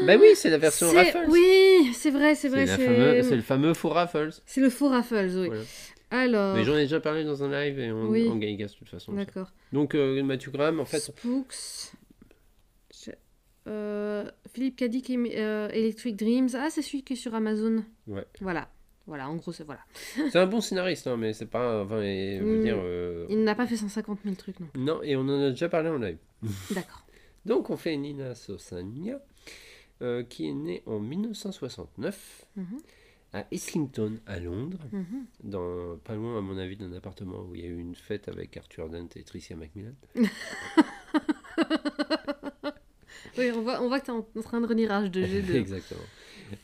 Bah oui, c'est la version Raffles. Oui, c'est vrai. C'est le fameux faux Raffles. C'est le faux Raffles, oui. Voilà. Alors... Mais j'en ai déjà parlé dans un live et en Gaigas de toute façon. D'accord. Ça. Donc Matthew Graham, en fait... Spooks... Philippe Cadic Electric Dreams. Ah, c'est celui qui est sur Amazon. Ouais. Voilà, en gros, c'est voilà. C'est un bon scénariste, hein, mais c'est pas... Enfin, il n'a pas fait 150 000 trucs, non. Non, et on en a déjà parlé en live. D'accord. Donc on fait Nina Sosania, qui est née en 1969 à Islington, à Londres, pas loin à mon avis d'un appartement où il y a eu une fête avec Arthur Dent et Tricia Macmillan. Oui, on voit que tu es en train de relire H2G2. Exactement.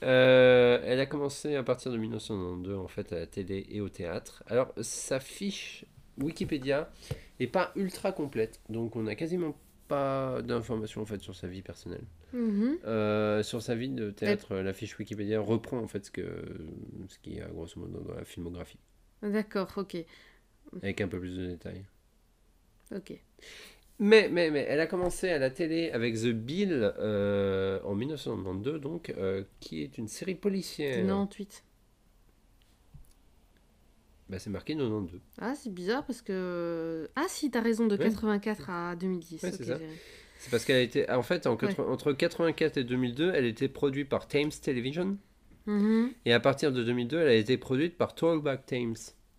Elle a commencé à partir de 1992 en fait à la télé et au théâtre. Alors sa fiche Wikipédia est pas ultra complète, donc on a quasiment pas d'informations en fait sur sa vie personnelle. Sur sa vie de théâtre, la fiche Wikipédia reprend en fait ce qu'il y a grosso modo dans la filmographie. D'accord, ok. Avec un peu plus de détails. Ok. Mais elle a commencé à la télé avec The Bill en 1992 donc, qui est une série policière. 98. Bah, c'est marqué 92. Ah, c'est bizarre parce que... Ah si, t'as raison, de 84 à 2010. Ouais, c'est ça. C'est parce qu'elle a été... En fait, entre 84 et 2002, elle était produite par Thames Television. Et à partir de 2002, elle a été produite par Talkback Thames.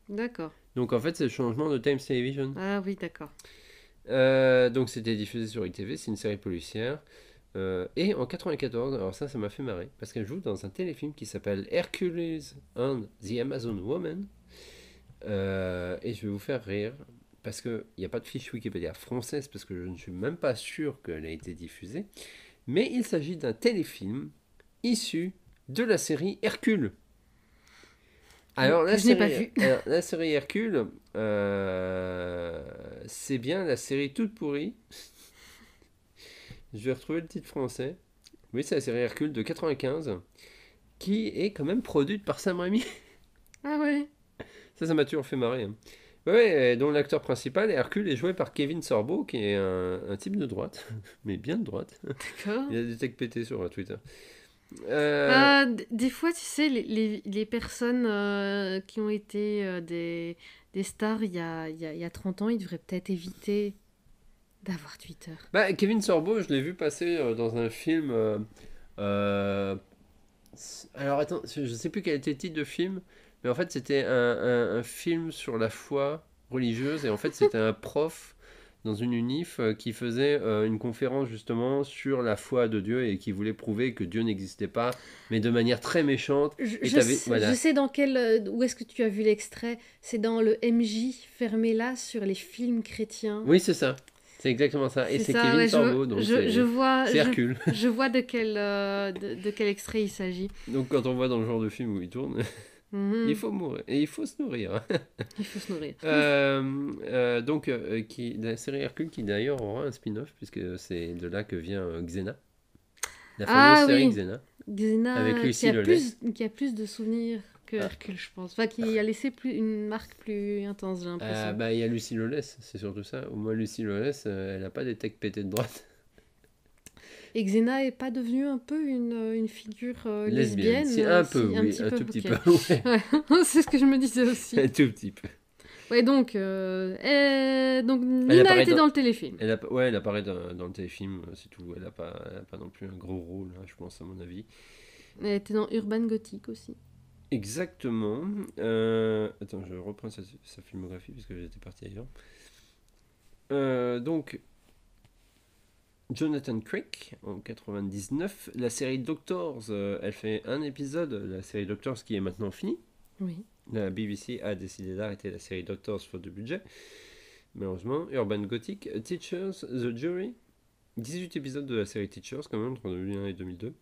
D'accord. Donc en fait, c'est le changement de Thames Television. Ah oui, d'accord. Donc c'était diffusé sur ITV, c'est une série policière. Et en 94, alors ça m'a fait marrer, parce qu'elle joue dans un téléfilm qui s'appelle Hercules and the Amazon Woman. Et je vais vous faire rire, parce qu'il n'y a pas de fiche Wikipédia française, parce que je ne suis même pas sûr qu'elle ait été diffusée. Mais il s'agit d'un téléfilm issu de la série Hercule. Alors, je n'ai pas vu. Alors, la série Hercule, c'est bien la série toute pourrie. Je vais retrouver le titre français. Oui, c'est la série Hercule de 95, qui est quand même produite par Sam Raimi. Ah ouais, Ça m'a toujours fait marrer, hein. Ouais, dont l'acteur principal, Hercule, est joué par Kevin Sorbo, qui est un type de droite, mais bien de droite. d'accord. Il a des textes pétés sur Twitter. Euh, Des fois, tu sais, les personnes qui ont été des stars il y a 30 ans, ils devraient peut-être éviter d'avoir Twitter. Kevin Sorbo, je l'ai vu passer dans un film. Euh, alors attends, je sais plus quel était le titre de film, mais en fait c'était un film sur la foi religieuse, et en fait c'était un prof dans une unif qui faisait une conférence justement sur la foi de Dieu et qui voulait prouver que Dieu n'existait pas, mais de manière très méchante. Et t'avais, Je voilà. sais dans quel, où est-ce que tu as vu l'extrait. C'est dans le MJ fermé là sur les films chrétiens. Oui, c'est ça. C'est exactement ça. Et C'est c'est ça, Kevin ouais, Sorbo, donc c'est Hercule. je vois de quel extrait il s'agit. Donc quand on voit dans le genre de film où il tourne, il Mhm. faut mourir et il faut se nourrir. Il faut se nourrir. La série Hercule qui d'ailleurs aura un spin-off, puisque c'est de là que vient Xena, la fameuse Ah série oui, Xena, avec Xena Lucy Lawless. qui a plus de souvenirs que Ah, Hercule, je pense. Enfin, qui a laissé une marque plus intense, j'ai l'impression. il y a Lucy Lawless, c'est surtout ça. Au moins Lucy Lawless, elle n'a pas des techs pétés de droite. Et Xena est pas devenue un peu une figure Lesbienne, lesbienne si un peu, si, un oui, petit un peu, tout petit ok. peu, ouais, Ouais, c'est ce que je me disais aussi. un tout petit peu. Ouais, donc, donc Elle Nina apparaît était dans, dans le téléfilm. ouais, elle apparaît dans le téléfilm, c'est tout. Elle a pas non plus un gros rôle, hein, je pense à mon avis. Elle était dans Urban Gothic aussi. Exactement. Attends, je reprends sa filmographie parce que j'étais parti ailleurs. Donc, Jonathan Crick en 99. La série Doctors, elle fait un épisode. La série Doctors qui est maintenant finie. Oui. La BBC a décidé d'arrêter la série Doctors faute de budget. Malheureusement, Urban Gothic, Teachers, The Jury. 18 épisodes de la série Teachers quand même, entre 2001 et 2002.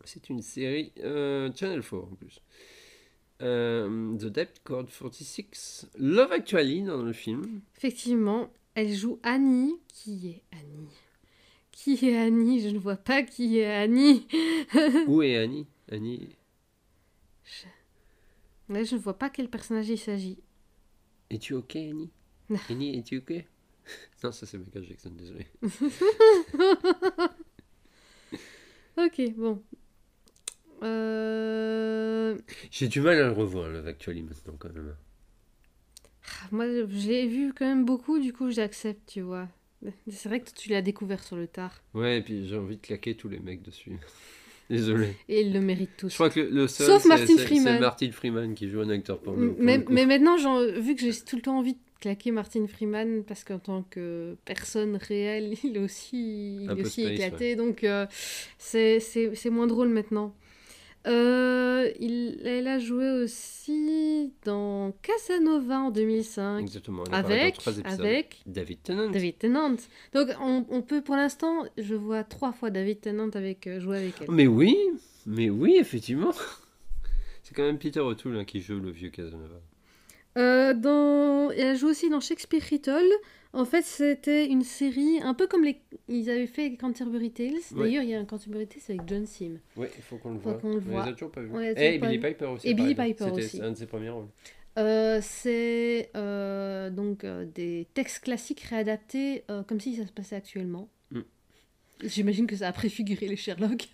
C'est une série Channel 4 en plus. The Debt Code 46, Love Actually dans le film. Effectivement, elle joue Annie. Qui est Annie? Qui est Annie? Je ne vois pas qui est Annie. Où est Annie? Annie, Là, je ne vois pas quel personnage il s'agit. es-tu ok, Annie? Annie, es-tu ok? Non, ça c'est Michael Jackson, désolé. Ok, bon. Euh, J'ai du mal à le revoir, Love Actually maintenant quand même. Moi, je l'ai vu quand même beaucoup, du coup, j'accepte, tu vois. C'est vrai que tu l'as découvert sur le tard. Ouais, et puis j'ai envie de claquer tous les mecs dessus. Désolé. Et ils le méritent Je tous. crois que le seul, Sauf Martin c'est Freeman. Martin Freeman qui joue un acteur porno pour Mais, le coup. mais maintenant, vu que j'ai tout le temps envie de claquer Martin Freeman, parce qu'en tant que personne réelle, il Un est peu aussi space, éclaté, donc c'est moins drôle maintenant. Elle a joué aussi dans Casanova en 2005, Exactement, elle apparaît dans 3 épisodes. avec David Tennant. David Tennant. Donc on peut, pour l'instant, je vois 3 fois David Tennant jouer avec elle. Mais oui, effectivement. C'est quand même Peter O'Toole hein, qui joue le vieux Casanova. Elle joue aussi dans Shakespeare Retold. En fait, c'était une série un peu comme ils avaient fait Canterbury Tales. Ouais. D'ailleurs, il y a un Canterbury Tales avec John Sim. Oui, il faut qu'on le Faut voit. qu'on le On voit. les a toujours pas vus. On les a Et toujours pas Billy vus. Piper aussi. Et Billy pareil. Piper aussi. C'était un de ses premiers rôles. C'est donc des textes classiques réadaptés comme si ça se passait actuellement. Mm. J'imagine que ça a préfiguré les Sherlock.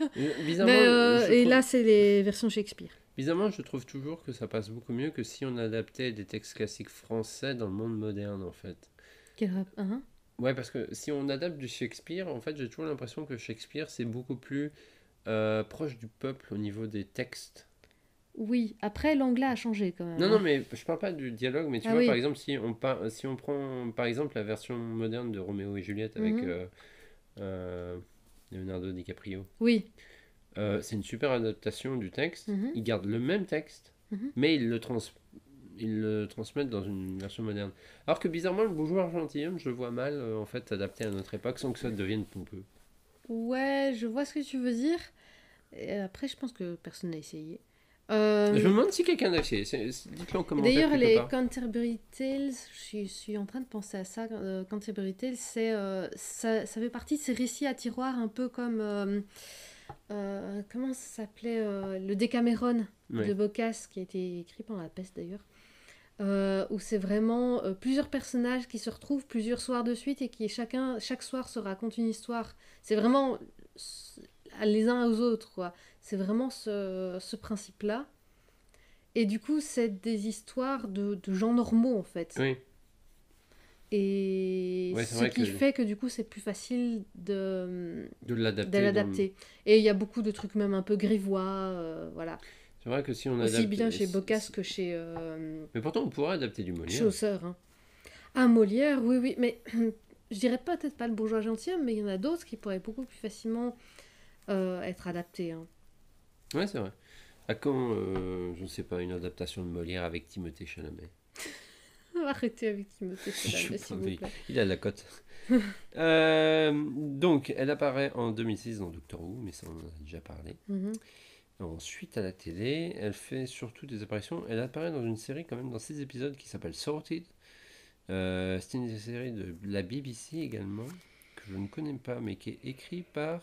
Bizarrement, Et là, c'est les versions Shakespeare. bizarrement, je trouve toujours que ça passe beaucoup mieux que si on adaptait des textes classiques français dans le monde moderne, en fait. Hein? Ouais, parce que si on adapte du Shakespeare, en fait, j'ai toujours l'impression que Shakespeare, c'est beaucoup plus proche du peuple au niveau des textes. Oui, après, l'anglais a changé quand même. Non, mais je parle pas du dialogue, mais tu vois, oui. par exemple, si on prend, par exemple, la version moderne de Roméo et Juliette avec Leonardo DiCaprio, Oui. c'est une super adaptation du texte. Mhm. Ils gardent le même texte, Mhm. mais ils le transmettent dans une version moderne. Alors que bizarrement, le Bonjour gentilhomme, je le vois mal, en fait, adapté à notre époque sans que ça devienne pompeux. Ouais, je vois ce que tu veux dire. Et après, je pense que personne n'a essayé. Je me demande si quelqu'un a essayé. Dites-le en commentaire. D'ailleurs, quelque les part. Canterbury Tales, je suis en train de penser à ça. Canterbury Tales, ça fait partie de ces récits à tiroir un peu comme comment ça s'appelait le Décameron Ouais. de Boccace, qui a été écrit pendant la peste d'ailleurs. Où c'est vraiment plusieurs personnages qui se retrouvent plusieurs soirs de suite et qui chaque soir se raconte une histoire. C'est vraiment les uns aux autres, quoi. C'est vraiment ce principe-là. Et du coup, c'est des histoires de gens normaux, en fait. Oui. Et Ouais, c'est ce vrai qui que fait que du coup, c'est plus facile de de l'adapter dans... l'adapter. Et il y a beaucoup de trucs même un peu grivois, voilà. C'est vrai que si on Aussi adapte... bien chez Boccace que chez Mais pourtant, on pourrait adapter du Molière. Chaucer, hein. Ah, Molière, oui, oui, mais je dirais peut-être pas le bourgeois gentilhomme, mais il y en a d'autres qui pourraient beaucoup plus facilement être adaptés, hein. Ouais, c'est vrai. À quand, je ne sais pas, une adaptation de Molière avec Timothée Chalamet? Arrêtez avec Timothée Je Chalamet, sais s'il pas, vous mais plaît. il a la cote. Donc, elle apparaît en 2006 dans Doctor Who, mais ça on en a déjà parlé. Mhm. Ensuite, à la télé, elle fait surtout des apparitions. Elle apparaît dans une série, quand même, dans 6 épisodes qui s'appelle Sorted. C'est une série de la BBC également, que je ne connais pas, mais qui est écrite par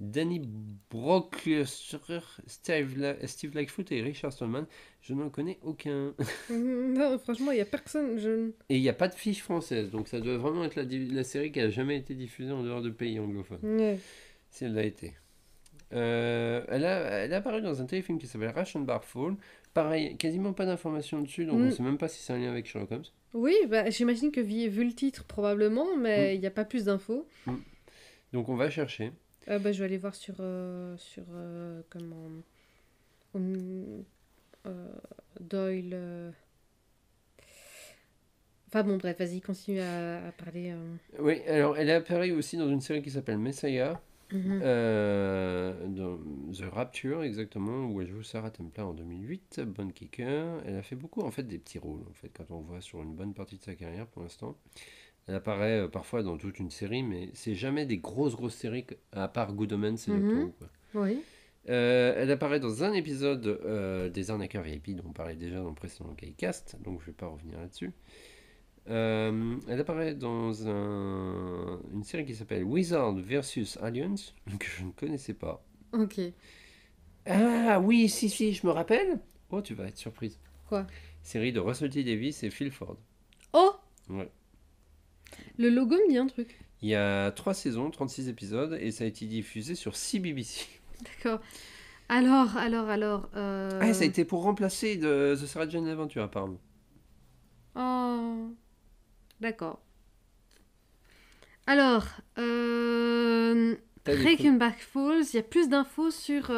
Danny Brocklehurst, Steve Lightfoot et Richard Stallman. Je n'en connais aucun. Non, franchement, il n'y a personne. Et il n'y a pas de fiche française, donc ça doit vraiment être la série qui a jamais été diffusée en dehors de pays anglophones. Ouais. Si elle l'a été. Elle a apparu dans un téléfilm qui s'appelle Ration Bar Fall. Pareil, quasiment pas d'informations dessus, donc on ne Mm. sait même pas si c'est un lien avec Sherlock Holmes. Oui, bah, j'imagine que vu le titre, probablement, Mm, mais il n'y a pas plus d'infos. mm. Donc on va chercher. Bah, je vais aller voir sur comment. hum, euh, Doyle. Enfin bon, bref, vas-y, continue à parler. Oui, alors elle est apparue aussi dans une série qui s'appelle Messiah, Mhm. dans The Rapture exactement, où elle joue Sarah Templar en 2008, bonne kicker. Elle a fait beaucoup en fait des petits rôles en fait quand on voit sur une bonne partie de sa carrière pour l'instant. Elle apparaît parfois dans toute une série, mais c'est jamais des grosses séries, à part Good Omens et Doctor Mhm. Who, quoi. Oui. Elle apparaît dans un épisode des Arnaqueurs VIP dont on parlait déjà dans le précédent Cast, donc je ne vais pas revenir là-dessus. Elle apparaît dans une série qui s'appelle Wizard versus Aliens, que je ne connaissais pas. Ok. Ah oui, si, je me rappelle. Oh, tu vas être surprise. Quoi? Série de Russell T Davies et Phil Ford. Oh! Ouais. Le logo me dit un truc. Il y a 3 saisons, 36 épisodes, et ça a été diffusé sur 6 BBC. D'accord. Alors. Ah, ça a été pour remplacer de The Sarah Jane Adventure, apparemment. Oh. D'accord. Alors, T'as des trucs. Reichenbach Falls, il y a plus d'infos sur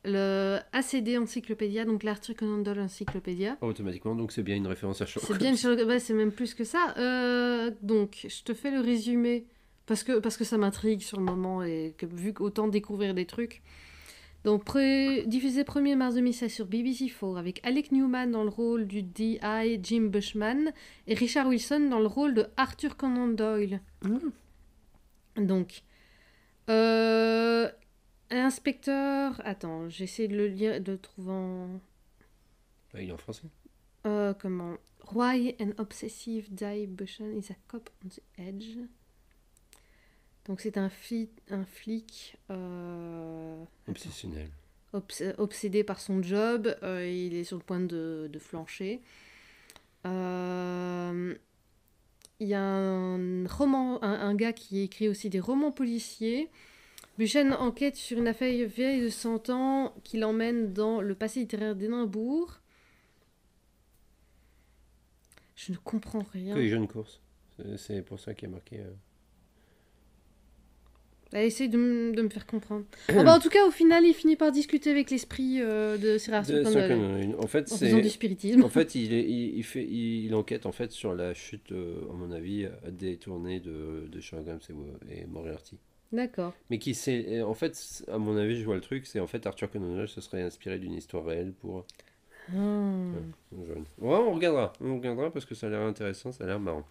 le ACD Encyclopédia, donc l'Arthur Conan Doyle Encyclopédia. Automatiquement, donc c'est bien une référence à Sherlock C'est bien, Holmes. bah, c'est même plus que ça. Donc, je te fais le résumé, parce que ça m'intrigue sur le moment, et que vu qu'autant découvrir des trucs. Donc, diffusé 1er mars 2016 sur BBC4 avec Alec Newman dans le rôle du DI, Jim Bushman, et Richard Wilson dans le rôle de Arthur Conan Doyle. Donc, inspecteur. Attends, j'essaie de le lire, de le trouver en. Bah, il est en français. Comment? Why an obsessive Die Bushman is a cop on the edge. Donc, c'est un flic. Obsessionnel. Obsédé par son job, il est sur le point de flancher. Il y a un gars qui écrit aussi des romans policiers. Buchan enquête sur une affaire vieille de 100 ans qui l'emmène dans le passé littéraire d'Édimbourg. Je ne comprends rien. Que les jeunes courses. C'est pour ça qu'il y a marqué. Essaye de me faire comprendre. Bon, bah, en tout cas, au final, il finit par discuter avec l'esprit de Sir Arthur De Conan Doyle, Conan. En fait, en faisant du c'est. spiritisme. En fait, il enquête en fait sur la chute, à mon avis, détournée de Sherlock Holmes et Moriarty. D'accord. Mais qui c'est. En fait, à mon avis, je vois le truc, c'est en fait Arthur Conan Doyle se serait inspiré d'une histoire réelle pour. Jeune. Ouais, on regardera parce que ça a l'air intéressant, ça a l'air marrant.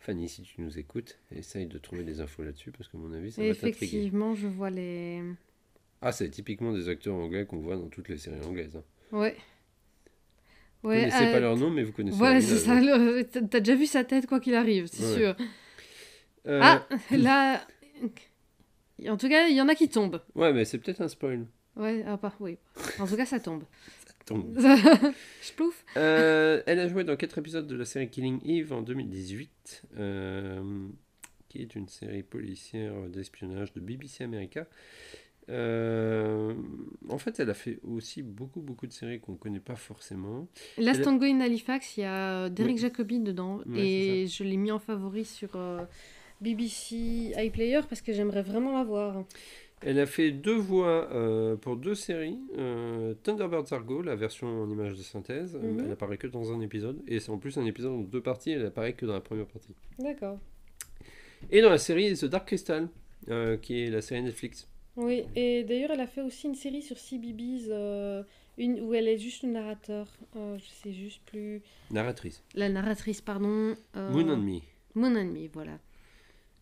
Fanny, si tu nous écoutes, essaye de trouver des infos là-dessus parce que à mon avis, ça va t'intriguer. Effectivement, je vois les. Ah, c'est typiquement des acteurs anglais qu'on voit dans toutes les séries anglaises, hein. Ouais. Vous Ouais. connaissez pas leur nom, mais vous connaissez Voilà, leur c'est visage, ça. hein. T'as déjà vu sa tête, quoi qu'il arrive, c'est Ouais. sûr. Euh, Ah, là. En tout cas, il y en a qui tombent. Ouais, mais c'est peut-être un spoil. Ouais, oui. En tout cas, ça tombe. Donc, Je plouffe. elle a joué dans 4 épisodes de la série Killing Eve en 2018, qui est une série policière d'espionnage de BBC America. En fait, elle a fait aussi beaucoup de séries qu'on ne connaît pas forcément. Last Elle a- Tango in Halifax, il y a Derek Oui. Jacobi dedans. Ouais, Et je l'ai mis en favori sur BBC iPlayer parce que j'aimerais vraiment la voir. Elle a fait 2 voix pour 2 séries. Thunderbirds Argo, la version en image de synthèse, Mhm. elle apparaît que dans un épisode. Et c'est en plus un épisode en 2 parties, elle apparaît que dans la première partie. D'accord. Et dans la série The Dark Crystal, qui est la série Netflix. Oui, et d'ailleurs, elle a fait aussi une série sur CBeebies, où elle est juste le narrateur. Je sais juste plus. Narratrice. La narratrice, pardon. Moon and Me. Mon ennemi, voilà.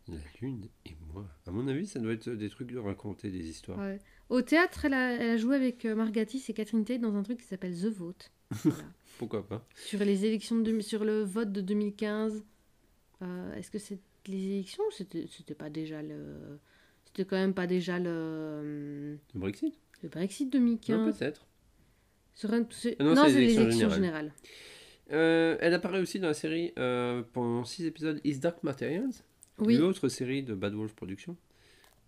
La lune et moi. À mon avis, ça doit être des trucs de raconter des histoires. Ouais. Au théâtre, elle a joué avec Margatis et Catherine Tate dans un truc qui s'appelle The Vote. Voilà. Pourquoi pas? Sur les élections sur le vote de 2015. Est-ce que c'est les élections ou c'était pas déjà le. C'était quand même pas déjà Le Brexit? le Brexit Non, 2015. peut-être. Non, Non, c'est c'est les les élections élections générales. générales. Elle apparaît aussi dans la série pendant 6 épisodes Is Dark Materials, Oui, l'autre série de Bad Wolf Productions.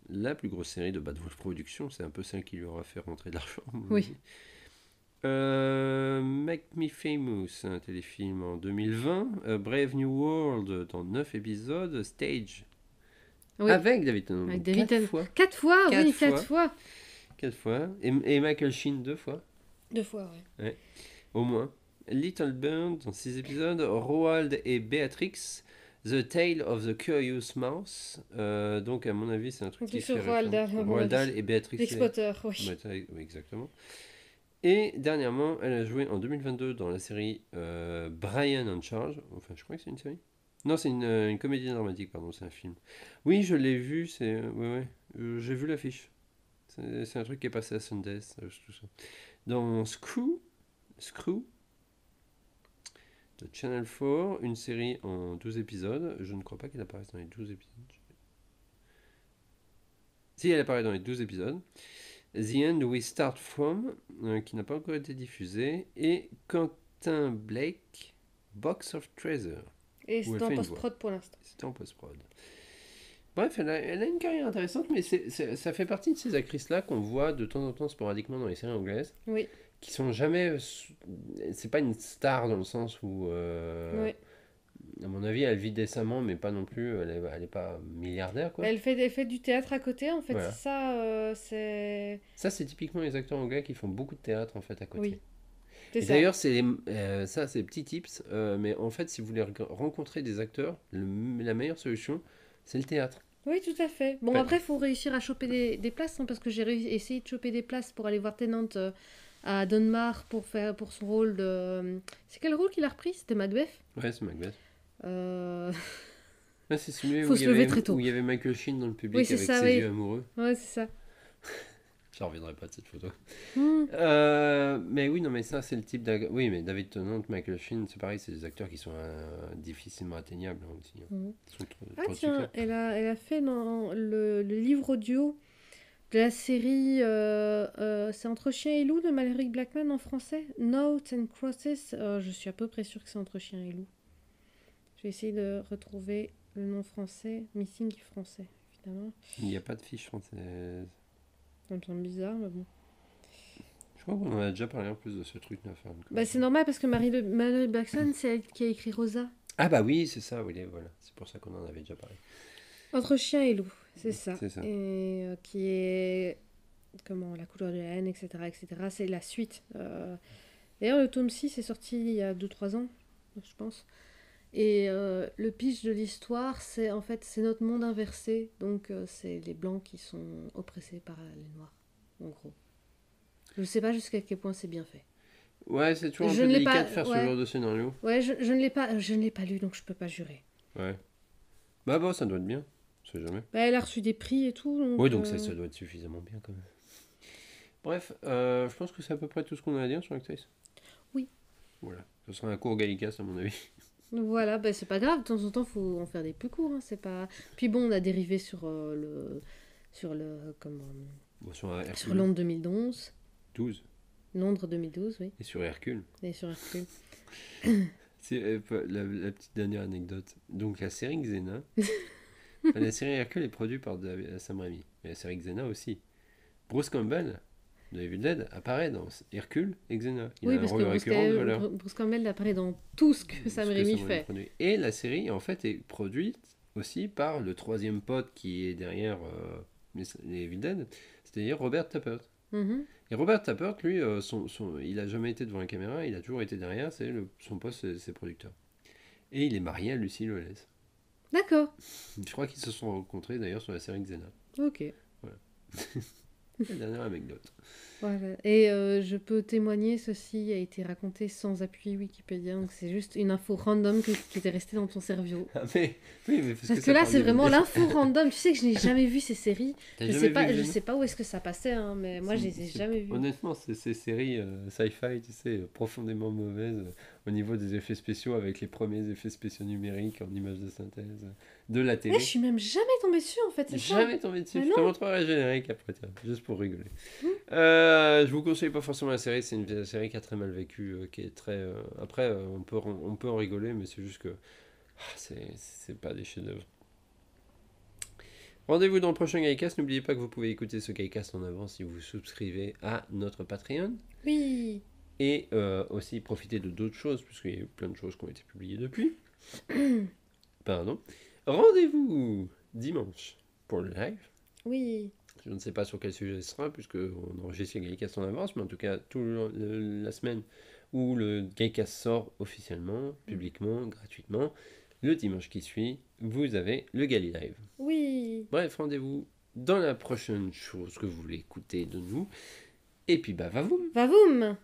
La plus grosse série de Bad Wolf Productions, c'est un peu celle qui lui aura fait rentrer de l'argent. à mon Oui. avis. Make Me Famous, un téléfilm en 2020. Brave New World dans 9 épisodes. Stage oui. avec David Tennant. Avec donc David 4 Tennant. fois. 4 fois, Quatre oui, fois. 4 fois. 4 fois. Et Michael Sheen 2 fois, 2 fois, ouais. au moins. Little Bird dans 6 épisodes. Roald et Beatrix. The Tale of the Curious Mouse. Donc, à mon avis, c'est un truc Un truc qui fait sur Roald Dahl, référence. à mon Roald avis. Dahl et Beatrix. L'exploiteur, oui. Oui, exactement. Et dernièrement, elle a joué en 2022 dans la série Brian on Charge. Enfin, je crois que c'est une série. Non, c'est une comédie dramatique, pardon, c'est un film. Oui, je l'ai vu, c'est. Ouais. J'ai vu l'affiche. C'est un truc qui est passé à Sundance, tout ça. Dans Screw, de Channel 4, une série en 12 épisodes. Je ne crois pas qu'elle apparaisse dans les 12 épisodes. Si, elle apparaît dans les 12 épisodes. The End We Start From, qui n'a pas encore été diffusé. Et Quentin Blake, Box of Treasure. Et Où c'est elle en fait une post-prod pour l'instant. C'était en post-prod. Bref, elle a une carrière intéressante, mais ça fait partie de ces actrices-là qu'on voit de temps en temps sporadiquement dans les séries anglaises, Oui, qui sont jamais. C'est pas une star dans le sens où, oui. à mon avis, elle vit décemment, mais pas non plus. Elle est pas milliardaire, quoi. Elle fait du théâtre à côté, en fait, Voilà. c'est ça, c'est... Ça, c'est typiquement les acteurs anglais qui font beaucoup de théâtre en fait à côté. Oui, c'est Et ça. d'ailleurs, ça, c'est petits tips, mais en fait, si vous voulez rencontrer des acteurs, la meilleure solution, c'est le théâtre. Oui, tout à fait. Bon, Ouais. après, il faut réussir à choper des places, hein, parce que essayé de choper des places pour aller voir Tennant à Donmar pour son rôle de... C'est quel rôle qu'il a repris? C'était Macbeth. Ouais, c'est Macbeth. Euh... Ouais, c'est celui Faut où se lever très tôt. où il y avait Michael Sheen dans le public Oui, c'est avec ça, ses oui. yeux amoureux. Ouais, c'est ça. Je reviendrai pas de cette photo. Hmm. Mais oui, non, mais ça, c'est le type d'acteur. Oui, mais David Tennant, Michael Sheen, c'est pareil, c'est des acteurs qui sont difficilement atteignables hein, aussi. Mhm. Ils sont trop Ah de tiens, succès. elle a fait dans le livre audio de la série c'est Entre chien et loup de Maverick Blackman en français. Notes and Crosses. Je suis à peu près sûre que c'est Entre chien et loup. Je vais essayer de retrouver le nom français. Missing français, évidemment. Il n'y a pas de fiche française. Ça me semble bizarre, mais bon. Je crois qu'on en a déjà parlé en plus de ce truc de femme. Bah, c'est normal parce que Maverick Blackman, c'est elle qui a écrit Rosa. Ah bah oui, c'est ça, oui, voilà. C'est pour ça qu'on en avait déjà parlé. Entre chien et loup, c'est ça. C'est ça. Et qui est comment la couleur de la haine, etc., etc. C'est la suite. D'ailleurs, le tome 6 est sorti il y a 2-3 ans, je pense. Et le pitch de l'histoire, c'est en fait c'est notre monde inversé. Donc c'est les blancs qui sont oppressés par les noirs, en gros. Je ne sais pas jusqu'à quel point c'est bien fait. Ouais, c'est toujours un Je peu ne l'ai délicat pas- de faire ce ouais. genre de scénario. Ouais, je ne l'ai pas lu, donc je peux pas jurer. Ouais. Bah bon, ça doit être bien. On sait jamais. Bah, elle a reçu des prix et tout. Donc, Oui, donc ça doit être suffisamment bien quand même. Bref, je pense que c'est à peu près tout ce qu'on a à dire sur Actrice. Oui. Voilà. Ce sera un court Gallicast à mon avis. Voilà, bah, c'est pas grave, de temps en temps, faut en faire des plus courts. Hein, c'est pas... Puis bon, on a dérivé sur sur le comment Bon, sur sur Hercule, Londres 2011, 12. Londres 2012, oui, Et sur Hercule. et sur Hercule. C'est la petite dernière anecdote. Donc la série Xena, la série Hercule est produite par Sam Raimi. Mais la série Xena aussi. Bruce Campbell de Evil Dead apparaît dans Hercule et Xena. Il Oui, a un parce que rôle récurrent de valeur. Bruce Campbell apparaît dans tout ce que Sam Ce que Raimi Sam Raimi fait. produit. Et la série en fait est produite aussi par le troisième pote qui est derrière les Evil Dead, c'est-à-dire Robert Tappert. Mhm. Et Robert Tappert, lui, il a jamais été devant la caméra, il a toujours été derrière, son poste, c'est producteur. Et il est marié à Lucie Lawless. D'accord. Je crois qu'ils se sont rencontrés d'ailleurs sur la série Xena. Ok. La dernière anecdote. Voilà. Et je peux témoigner, ceci a été raconté sans appui Wikipédia, donc c'est juste une info random qui était restée dans ton cerveau. Ah mais, oui, mais Parce que ça là, parle c'est des vraiment vidéos. l'info random. Tu sais que je n'ai jamais vu ces séries. T'as Je jamais sais pas, vu je Xena? sais pas où est-ce que ça passait, hein, mais moi, je les ai jamais vues. Honnêtement, c'est ces séries sci-fi, tu sais, profondément mauvaises au niveau des effets spéciaux avec les premiers effets spéciaux numériques en images de synthèse de la Eh, télé. je suis même jamais tombée dessus, en fait, c'est ça. Jamais tombé dessus. Mais Je te non. montrerai le générique après, tiens, juste pour rigoler. Je vous conseille pas forcément la série, c'est une série qui a très mal vécu, qui est très. Après, on peut en rigoler, mais c'est juste que c'est pas des chefs-d'œuvre. Rendez-vous dans le prochain Gaïcast. N'oubliez pas que vous pouvez écouter ce Gaïcast en avance si vous vous souscrivez à notre Patreon. Oui. Et aussi profiter de d'autres choses, puisqu'il y a eu plein de choses qui ont été publiées depuis. Pardon. Rendez-vous dimanche pour le live. Oui. Je ne sais pas sur quel sujet ce sera, puisqu'on enregistre le Gaïcast en avance, mais en tout cas, la semaine où le Gaïcast sort officiellement, publiquement, gratuitement, le dimanche qui suit, vous avez le Gali Live. Oui. Bref, rendez-vous dans la prochaine chose que vous voulez écouter de nous. Et puis, bah, va vous! Va-voum.